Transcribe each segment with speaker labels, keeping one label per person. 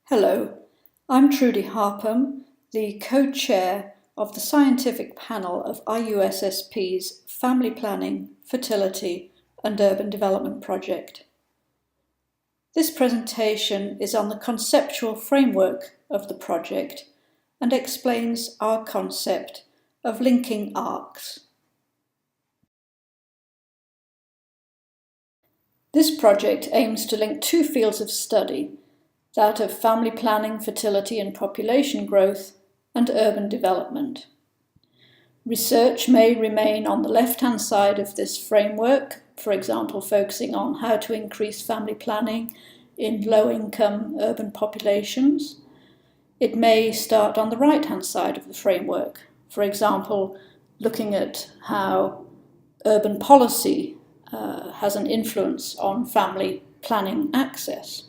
Speaker 1: Hello, I'm Trudy Harpham, the co-chair of the scientific panel of IUSSP's Family Planning, Fertility and Urban Development Project. This presentation is on the conceptual framework of the project and explains our concept of linking arcs. This project aims to link two fields of study, that of family planning, fertility and population growth, and urban development. Research may remain on the left-hand side of this framework, for example, focusing on how to increase family planning in low-income urban populations. It may start on the right-hand side of the framework, for example, looking at how urban policy has an influence on family planning access.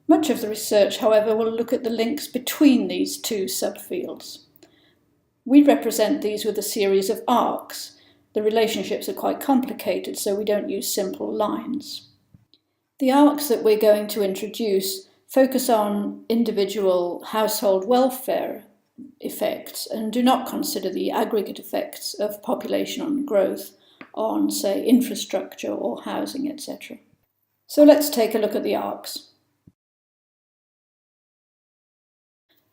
Speaker 1: Much of the research, however, will look at the links between these two subfields. We represent these with a series of arcs. The relationships are quite complicated, so we don't use simple lines. The arcs that we're going to introduce focus on individual household welfare effects and do not consider the aggregate effects of population growth on, say, infrastructure or housing, etc. So let's take a look at the arcs.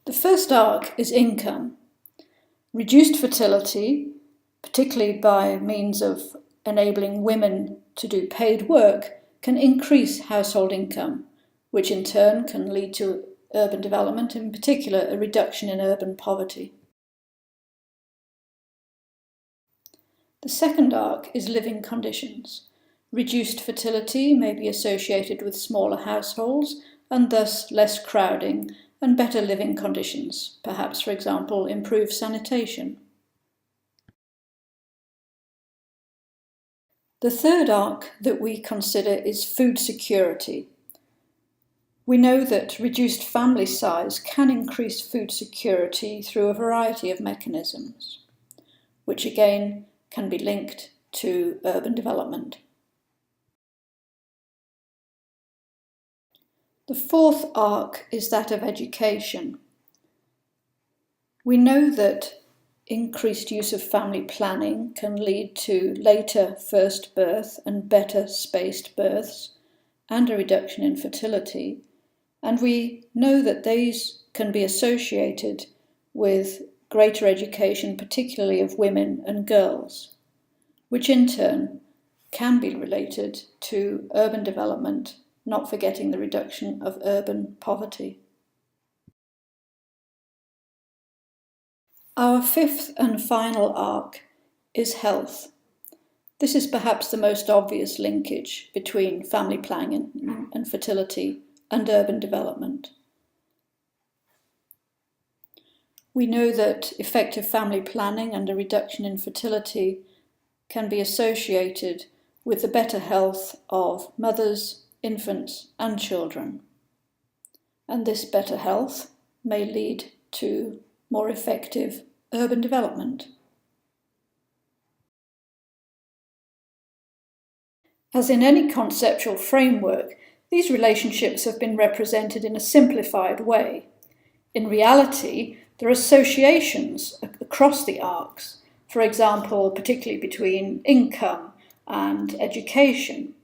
Speaker 1: The first arc is income. Reduced fertility, particularly by means of enabling women to do paid work, can increase household income, which in turn can lead to urban development, in particular a reduction in urban poverty. The second arc is living conditions. Reduced fertility may be associated with smaller households and thus less crowding and better living conditions, perhaps, for example, improved sanitation. The third arc that we consider is food security. We know that reduced family size can increase food security through a variety of mechanisms, which again can be linked to urban development. The fourth arc is that of education. We know that increased use of family planning can lead to later first birth and better spaced births and a reduction in fertility, and we know that these can be associated with greater education, particularly of women and girls, which in turn can be related to urban development, not forgetting the reduction of urban poverty. Our fifth and final arc is health. This is perhaps the most obvious linkage between family planning and fertility and urban development. We know that effective family planning and a reduction in fertility can be associated with the better health of mothers, infants and children. And this better health may lead to more effective urban development. As in any conceptual framework, these relationships have been represented in a simplified way. In reality, there are associations across the arcs, for example, particularly between income and education.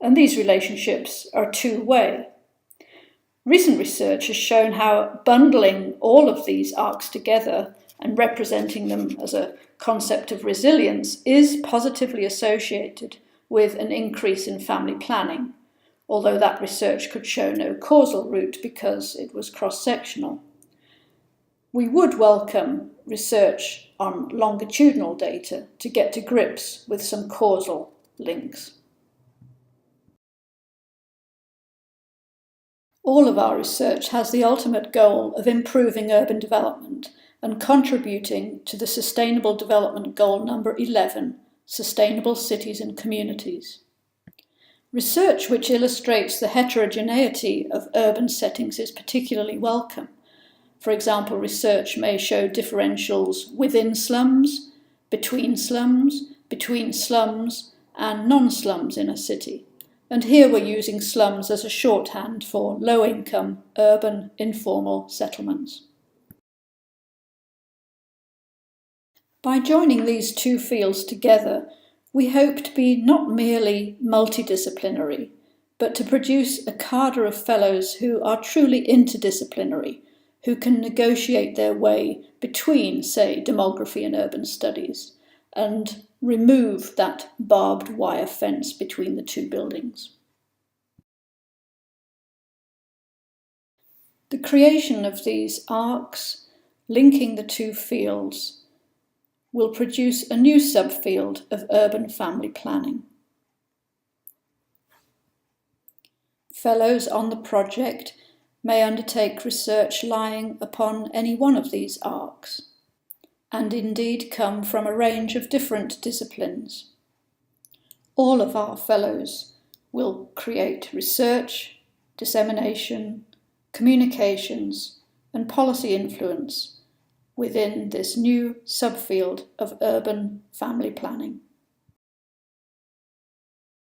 Speaker 1: And these relationships are two-way. Recent research has shown how bundling all of these arcs together and representing them as a concept of resilience is positively associated with an increase in family planning, although that research could show no causal route because it was cross-sectional. We would welcome research on longitudinal data to get to grips with some causal links. All of our research has the ultimate goal of improving urban development and contributing to the Sustainable Development Goal number 11, Sustainable Cities and Communities. Research which illustrates the heterogeneity of urban settings is particularly welcome. For example, research may show differentials within slums, between slums, and non-slums in a city. and here we're using slums as a shorthand for low-income, urban, informal settlements. By joining these two fields together, we hope to be not merely multidisciplinary, but to produce a cadre of fellows who are truly interdisciplinary, who can negotiate their way between, say, demography and urban studies, and remove that barbed wire fence between the two buildings. The creation of these arcs, linking the two fields, will produce a new subfield of urban family planning. Fellows on the project may undertake research lying upon any one of these arcs, and indeed come from a range of different disciplines. All of our fellows will create research, dissemination, communications, and policy influence within this new subfield of urban family planning.